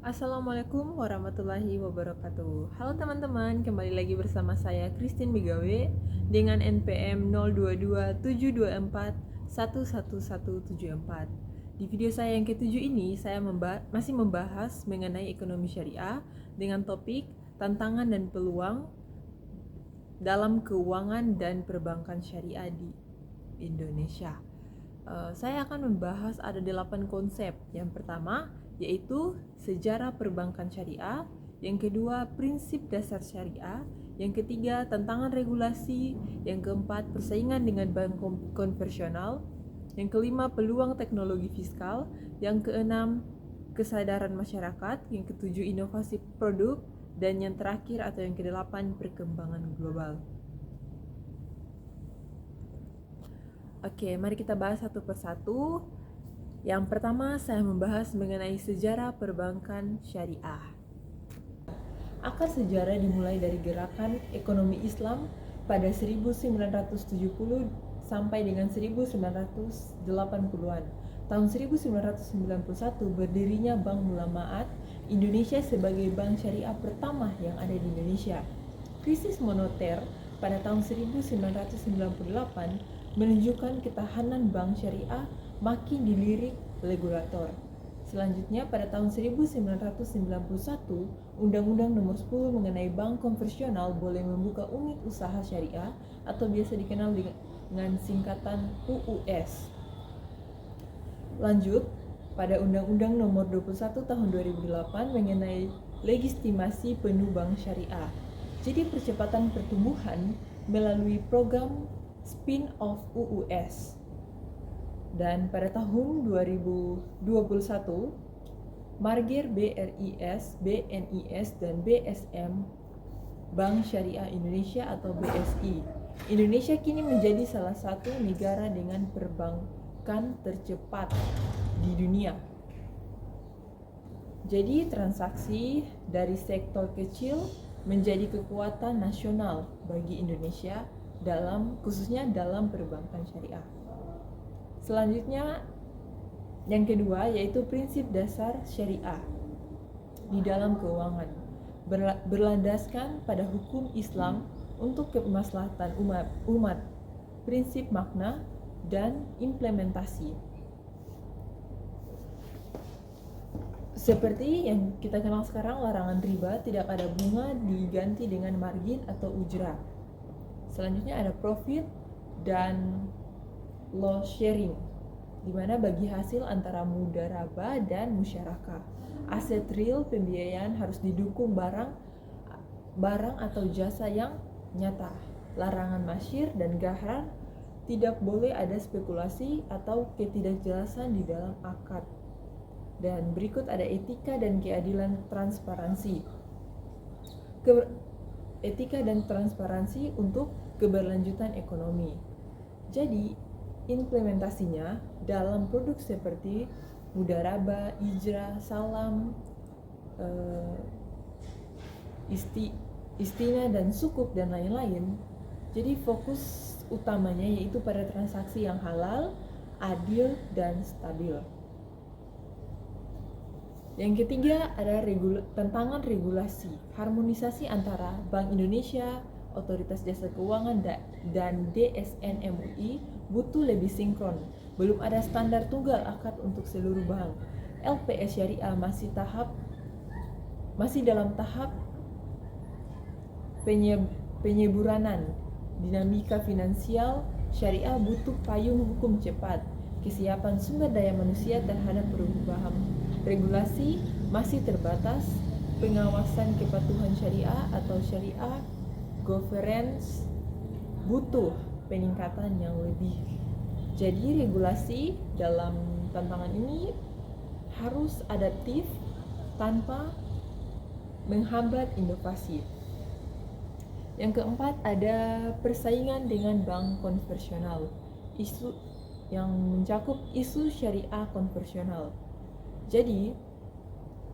Assalamualaikum warahmatullahi wabarakatuh. Halo teman-teman, kembali lagi bersama saya Christine Bigawe dengan NPM 022724111174. Di video saya yang ketujuh ini, saya masih membahas mengenai ekonomi syariah dengan topik tantangan dan peluang dalam keuangan dan perbankan syariah di Indonesia. Saya akan membahas ada 8 konsep. Yang pertama yaitu sejarah perbankan syariah, yang kedua prinsip dasar syariah, yang ketiga tantangan regulasi, yang keempat persaingan dengan bank konvensional, yang kelima peluang teknologi fiskal, yang keenam kesadaran masyarakat, yang ketujuh inovasi produk, dan yang terakhir atau yang kedelapan perkembangan global. Oke, mari kita bahas satu persatu. Yang pertama, saya membahas mengenai sejarah perbankan syariah. Akar sejarah dimulai dari gerakan ekonomi Islam pada 1970 sampai dengan 1980-an. Tahun 1991 berdirinya Bank Mulamaat Indonesia sebagai bank syariah pertama yang ada di Indonesia. Krisis moneter pada tahun 1998 menunjukkan ketahanan bank syariah makin dilirik regulator. Selanjutnya pada tahun 1991, Undang-Undang Nomor 10 mengenai bank konvensional boleh membuka unit usaha syariah atau biasa dikenal dengan singkatan UUS. Lanjut, pada Undang-Undang Nomor 21 Tahun 2008 mengenai legitimasi penuh bank syariah. Jadi percepatan pertumbuhan melalui program spin-off UUS. Dan pada tahun 2021, Marger BRIS, BNIS, dan BSM Bank Syariah Indonesia atau BSI. Indonesia kini menjadi salah satu negara dengan perbankan tercepat di dunia. Jadi transaksi dari sektor kecil menjadi kekuatan nasional bagi Indonesia khususnya dalam perbankan syariah. Selanjutnya yang kedua yaitu prinsip dasar syariah di dalam keuangan, berlandaskan pada hukum Islam untuk kemaslahatan umat, prinsip makna dan implementasi. Seperti yang kita kenal sekarang, larangan riba, tidak ada bunga diganti dengan margin atau ujrah. Selanjutnya ada profit dan loss sharing, di mana bagi hasil antara mudharabah dan musyarakah. Aset real pembiayaan harus didukung barang atau jasa yang nyata. Larangan masyir dan gahar, tidak boleh ada spekulasi atau ketidakjelasan di dalam akad. Dan berikut ada etika dan keadilan transparansi. Etika dan transparansi untuk keberlanjutan ekonomi. Jadi, implementasinya dalam produk seperti mudharabah, ijrah, salam, istina dan sukuk dan lain-lain. Jadi fokus utamanya yaitu pada transaksi yang halal, adil, dan stabil. Yang ketiga ada tantangan regulasi, harmonisasi antara Bank Indonesia, Otoritas Jasa Keuangan, dan DSN MUI butuh lebih sinkron. Belum ada standar tunggal akad untuk seluruh bank. LPS Syariah masih dalam tahap penyeburanan. Dinamika finansial syariah butuh payung hukum cepat, kesiapan sumber daya manusia terhadap perubahan. Regulasi masih terbatas, pengawasan kepatuhan syariah atau syariah governance butuh peningkatan yang lebih. Jadi regulasi dalam tantangan ini harus adaptif tanpa menghambat inovasi. Yang keempat ada persaingan dengan bank konvensional, isu yang mencakup isu syariah konvensional. Jadi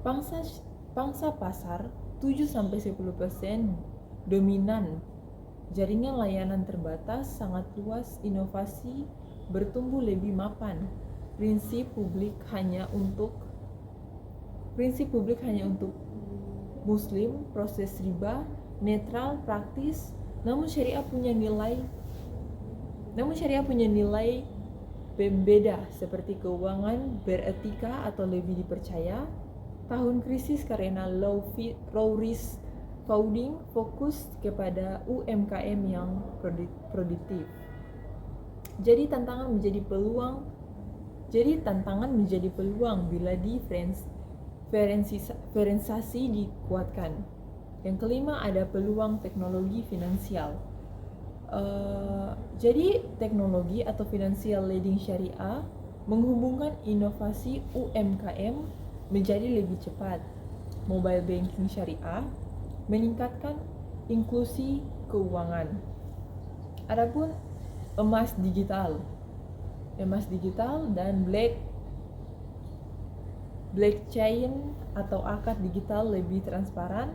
pangsa pasar 7-10% dominan, jaringan layanan terbatas, sangat luas, inovasi bertumbuh lebih mapan, prinsip publik hanya untuk Prinsip publik hanya untuk Muslim, proses riba, netral, praktis, namun syariah punya nilai pembeda seperti keuangan beretika atau lebih dipercaya, tahun krisis karena low risk funding, fokus kepada UMKM yang produktif. Jadi tantangan menjadi peluang bila diferensiasi dikuatkan. Yang kelima ada peluang teknologi finansial. Jadi teknologi atau financial lending syariah menghubungkan inovasi UMKM menjadi lebih cepat. Mobile banking syariah meningkatkan inklusi keuangan. Adapun emas digital dan blockchain atau akad digital lebih transparan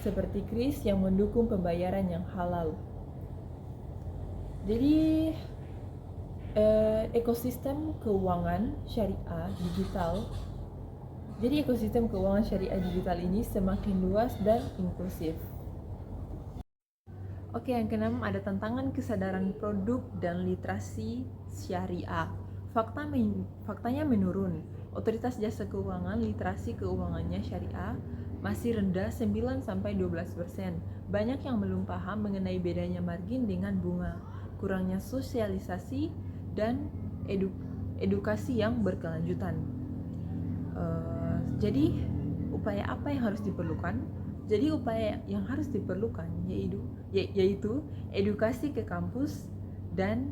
seperti kris yang mendukung pembayaran yang halal. Jadi ekosistem keuangan syariah digital ini semakin luas dan inklusif. Oke, yang keenam ada tantangan kesadaran produk dan literasi syariah. Faktanya menurun. Otoritas Jasa Keuangan literasi keuangannya syariah masih rendah 9-12%. Banyak yang belum paham mengenai bedanya margin dengan bunga, kurangnya sosialisasi dan edukasi yang berkelanjutan. Jadi upaya apa yang harus diperlukan? Jadi upaya yang harus diperlukan yaitu edukasi ke kampus dan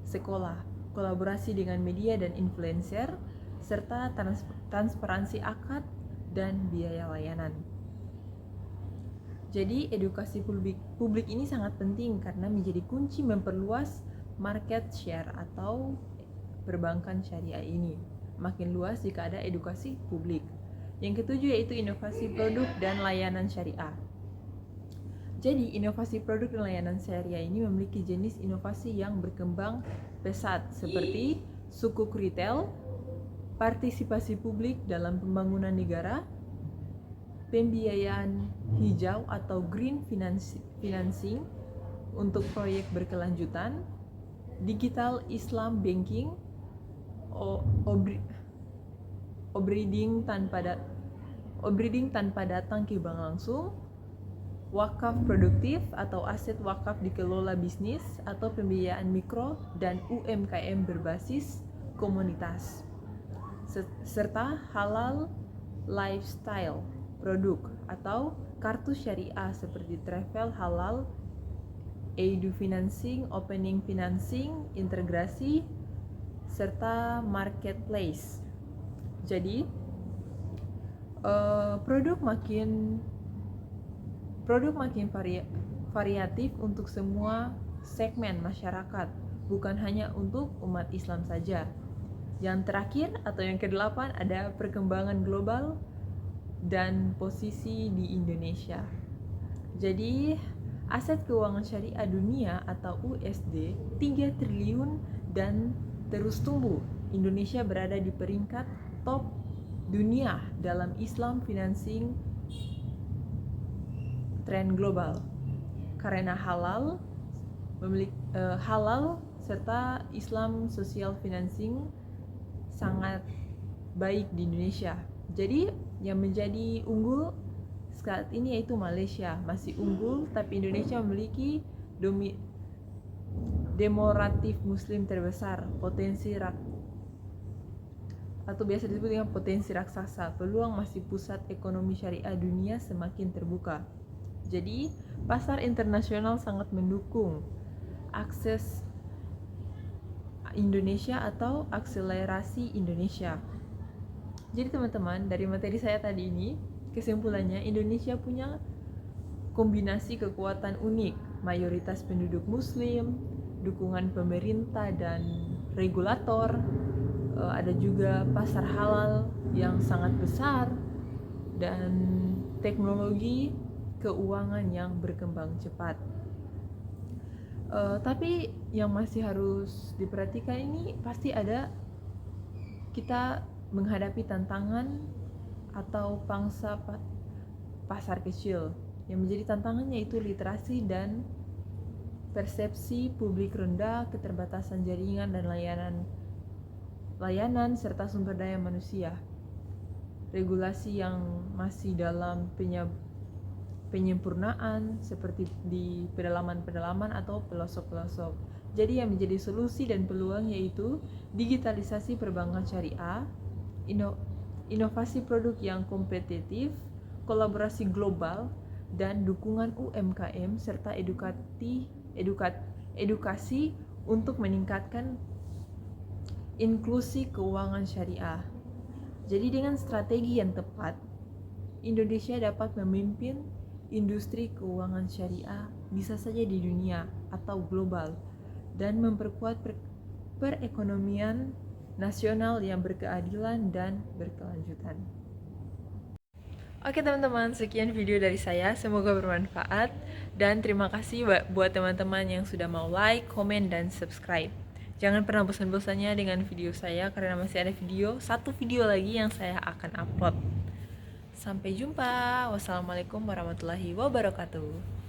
sekolah, kolaborasi dengan media dan influencer, serta transparansi akad dan biaya layanan. Jadi edukasi publik ini sangat penting karena menjadi kunci memperluas market share atau perbankan syariah ini. Makin luas jika ada edukasi publik. Yang ketujuh yaitu inovasi produk dan layanan syariah. Jadi inovasi produk dan layanan syariah ini memiliki jenis inovasi yang berkembang pesat seperti sukuk retail, partisipasi publik dalam pembangunan negara, pembiayaan hijau atau green financing untuk proyek berkelanjutan, digital Islam banking, obreading tanpa datang ke bank langsung, wakaf produktif atau aset wakaf dikelola bisnis atau pembiayaan mikro dan UMKM berbasis komunitas, serta halal lifestyle produk atau kartu syariah seperti travel halal, edu financing, opening financing, integrasi, serta marketplace. Jadi produk makin variatif untuk semua segmen masyarakat, bukan hanya untuk umat Islam saja. Yang terakhir atau yang kedelapan ada perkembangan global dan posisi di Indonesia. Jadi aset keuangan syariah dunia atau USD 3 triliun dan terus tumbuh. Indonesia berada di peringkat top dunia dalam Islam financing tren global karena halal serta Islam social financing sangat baik di Indonesia. Jadi yang menjadi unggul saat ini yaitu Malaysia masih unggul, tapi Indonesia memiliki demografi muslim terbesar, atau biasa disebut dengan potensi raksasa. Peluang masih pusat ekonomi syariah dunia semakin terbuka. Jadi pasar internasional sangat mendukung akses Indonesia atau akselerasi Indonesia. Jadi teman-teman, dari materi saya tadi ini, kesimpulannya Indonesia punya kombinasi kekuatan unik, mayoritas penduduk muslim, dukungan pemerintah dan regulator, ada juga pasar halal yang sangat besar, dan teknologi keuangan yang berkembang cepat. Tapi yang masih harus diperhatikan ini pasti ada kita menghadapi tantangan atau pangsa pasar kecil. Yang menjadi tantangannya itu literasi dan persepsi publik rendah, keterbatasan jaringan dan layanan serta sumber daya manusia. Regulasi yang masih dalam penyempurnaan seperti di pedalaman-pedalaman atau pelosok-pelosok. Jadi yang menjadi solusi dan peluang yaitu digitalisasi perbankan syariah, inovasi produk yang kompetitif, kolaborasi global, dan dukungan UMKM serta edukasi untuk meningkatkan inklusi keuangan syariah. Jadi dengan strategi yang tepat, Indonesia dapat memimpin industri keuangan syariah bisa saja di dunia atau global dan memperkuat perekonomian nasional yang berkeadilan dan berkelanjutan. Oke teman-teman, sekian video dari saya, semoga bermanfaat dan terima kasih buat teman-teman yang sudah mau like, komen, dan subscribe. Jangan pernah bosan-bosannya dengan video saya karena masih ada satu video lagi yang saya akan upload. Sampai jumpa. Wassalamualaikum warahmatullahi wabarakatuh.